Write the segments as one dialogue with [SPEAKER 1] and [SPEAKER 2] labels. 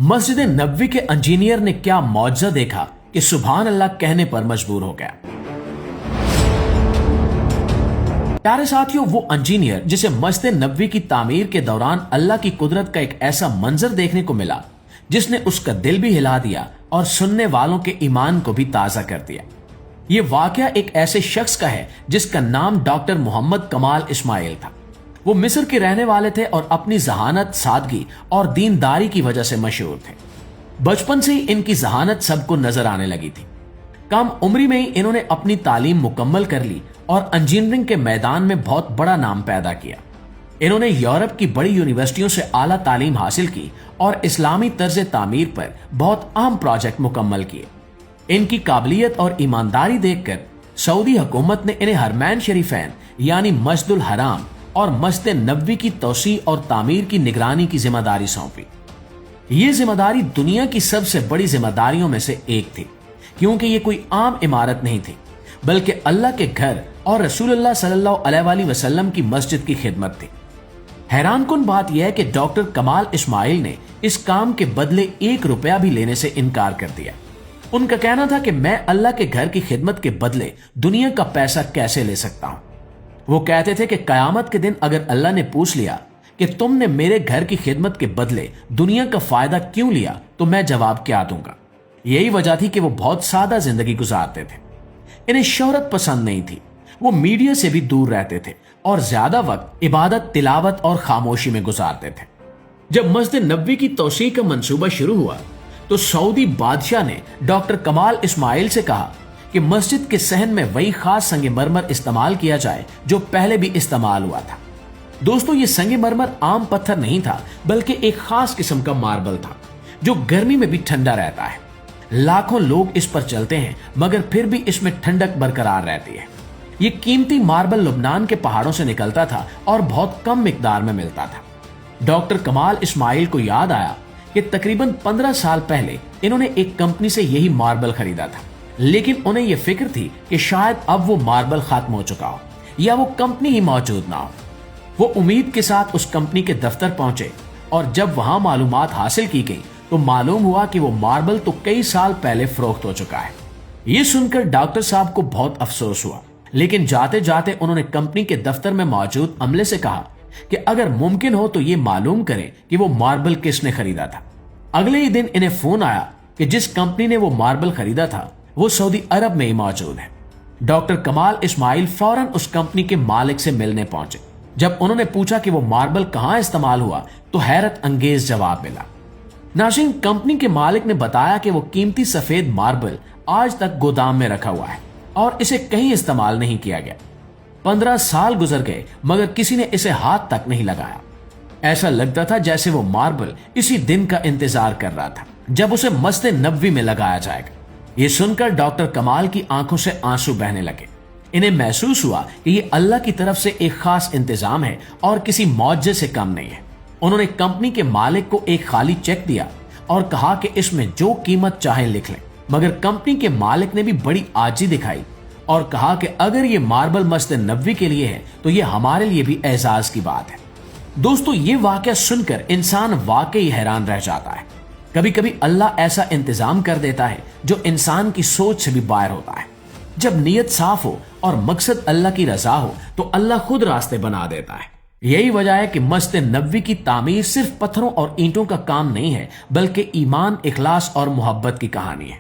[SPEAKER 1] मस्जिद नबवी के इंजीनियर ने क्या मौजज़ा देखा कि सुभान अल्लाह कहने पर मजबूर हो गया। प्यारे साथियों, वो इंजीनियर जिसे मस्जिद नबवी की तामीर के दौरान अल्लाह की कुदरत का एक ऐसा मंजर देखने को मिला जिसने उसका दिल भी हिला दिया और सुनने वालों के ईमान को भी ताजा कर दिया। ये वाकया एक ऐसे शख्स का है जिसका नाम डॉक्टर मोहम्मद कमाल इस्माइल था। वो मिस्र के रहने वाले थे और अपनी जहानत, सादगी और दीनदारी की वजह से मशहूर थे। बचपन से ही इनकी जहानत सबको नजर आने लगी थी। कम उम्री में ही इन्होंने अपनी तालीम मुकम्मल कर ली और इंजीनियरिंग के मैदान में बहुत बड़ा नाम पैदा किया। इन्होंने यूरोप की बड़ी यूनिवर्सिटियों से आला तालीम हासिल की और इस्लामी तर्ज तामीर पर बहुत अहम प्रोजेक्ट मुकम्मल किए। इनकी काबिलियत और ईमानदारी देखकर सऊदी हुकूमत ने इन्हें हरमैन शरीफैन यानी मस्जिदुल हराम और मस्जिद नबवी की तौसी और तामीर की निगरानी की जिम्मेदारी सौंपी। ये जिम्मेदारी दुनिया की सबसे बड़ी जिम्मेदारियों में से एक थी, क्योंकि ये कोई आम इमारत नहीं थी बल्कि अल्लाह के घर और रसूलुल्लाह सल्लल्लाहु अलैहि वसल्लम की मस्जिद की खिदमत थी। हैरानकुन बात यह है कि डॉक्टर कमाल इस्माइल ने इस काम के बदले 1 रुपया भी लेने से इनकार कर दिया। उनका कहना था कि मैं अल्लाह के घर की खिदमत के बदले दुनिया का पैसा कैसे ले सकता हूं। वो कहते थे कि कयामत के दिन अगर अल्लाह ने पूछ लिया कि तुमने मेरे घर की खिदमत के बदले दुनिया का फायदा क्यों लिया, तो मैं जवाब क्या दूंगा। यही वजह थी कि वो बहुत सादा जिंदगी गुजारते थे। इन्हें शोहरत पसंद नहीं थी। वो मीडिया से भी दूर रहते थे और ज्यादा वक्त इबादत, तिलावत और खामोशी में गुजारते थे। जब मस्जिद नबवी की तौसी का मंसूबा शुरू हुआ तो सऊदी बादशाह ने डॉक्टर कमाल इस्माइल से कहा कि मस्जिद के सहन में वही खास संगमरमर इस्तेमाल किया जाए जो पहले भी इस्तेमाल हुआ था। दोस्तों, ये संगमरमर आम पत्थर नहीं था बल्कि एक खास किस्म का मार्बल था जो गर्मी में भी ठंडा रहता है। लाखों लोग इस पर चलते हैं मगर फिर भी इसमें ठंडक बरकरार रहती है। ये कीमती मार्बल लुबनान के पहाड़ों से निकलता था और बहुत कम मिकदार में मिलता था। डॉक्टर कमाल इस्माइल को याद आया कि तकरीबन 15 साल पहले इन्होंने एक कंपनी से यही मार्बल खरीदा था, लेकिन उन्हें यह फिक्र थी कि शायद अब वो मार्बल खत्म हो चुका हो या वो कंपनी ही मौजूद ना हो। वो उम्मीद के साथ उस कंपनी के दफ्तर पहुंचे और जब वहां मालूमात हासिल की गई तो मालूम हुआ कि वो मार्बल तो कई साल पहले फरोख्त हो चुका है। ये सुनकर डॉक्टर साहब को बहुत अफसोस हुआ, लेकिन जाते जाते उन्होंने कंपनी के दफ्तर में मौजूद अमले से कहा कि अगर मुमकिन हो तो ये मालूम करें कि वो मार्बल किसने खरीदा था। अगले ही दिन इन्हें फोन आया कि जिस कंपनी ने वो मार्बल खरीदा था वो सऊदी अरब में ही मौजूद है। डॉक्टर कमाल इस्माइल फौरन उस कंपनी के मालिक से मिलने पहुंचे। जब उन्होंने पूछा कि वो मार्बल कहां इस्तेमाल हुआ तो हैरत अंगेज जवाब मिला। नाज़रीन, कंपनी के मालिक ने बताया कि वो कीमती सफेद मार्बल आज तक गोदाम में रखा हुआ है और इसे कहीं इस्तेमाल नहीं किया गया। 15 साल गुजर गए मगर किसी ने इसे हाथ तक नहीं लगाया। ऐसा लगता था जैसे वो मार्बल इसी दिन का इंतजार कर रहा था जब उसे मस्जिद नबवी में लगाया जाएगा। ये सुनकर डॉक्टर कमाल की आंखों से आंसू बहने लगे। इन्हें महसूस हुआ कि ये अल्लाह की तरफ से एक खास इंतजाम है और किसी मौजज़े से कम नहीं है। उन्होंने कंपनी के मालिक को एक खाली चेक दिया और कहा कि इसमें जो कीमत चाहे लिख लें, मगर कंपनी के मालिक ने भी बड़ी आजी दिखाई और कहा कि अगर ये मार्बल मस्जिद नबवी के लिए है तो ये हमारे लिए भी एजाज की बात है। दोस्तों, ये वाकया सुनकर इंसान वाकई हैरान रह जाता है। कभी कभी अल्लाह ऐसा इंतजाम कर देता है जो इंसान की सोच से भी बाहर होता है। जब नीयत साफ हो और मकसद अल्लाह की रजा हो तो अल्लाह खुद रास्ते बना देता है। यही वजह है कि मस्जिद नबवी की तामीर सिर्फ पत्थरों और ईंटों का काम नहीं है बल्कि ईमान, इखलास और मोहब्बत की कहानी है।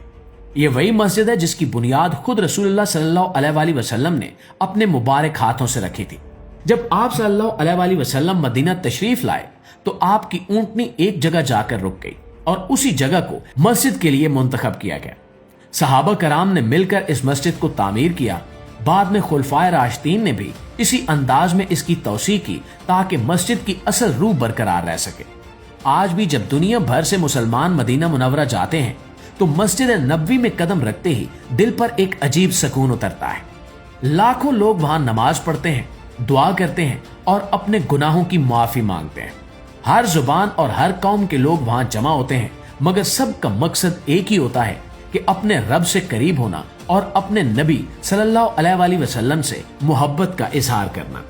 [SPEAKER 1] ये वही मस्जिद है जिसकी बुनियाद खुद रसूलुल्लाह सल्लल्लाहु अलैहि वसल्लम ने अपने मुबारक हाथों से रखी थी। जब आप सल्लल्लाहु अलैहि वसल्लम मदीना तशरीफ लाए तो आपकी ऊंटनी एक जगह जाकर रुक गई और उसी जगह को मस्जिद के लिए मुंतखब किया गया। सहाबा कराम ने मिलकर इस मस्जिद को तामीर किया। बाद में खुलफाए राशिदीन ने भी इसी अंदाज में इसकी तौसी की ताकि मस्जिद की असल रूह बरकरार रह सके। आज भी जब दुनिया भर से मुसलमान मदीना मुनव्वरा जाते हैं तो मस्जिद नबवी में कदम रखते ही दिल पर एक अजीब सुकून उतरता है। लाखों लोग वहां नमाज पढ़ते हैं, दुआ करते हैं और अपने गुनाहों की माफी मांगते हैं। हर जुबान और हर कौम के लोग वहां जमा होते हैं, मगर सबका मकसद एक ही होता है कि अपने रब से करीब होना और अपने नबी सल्लल्लाहु अलैहि वसल्लम से मोहब्बत का इजहार करना।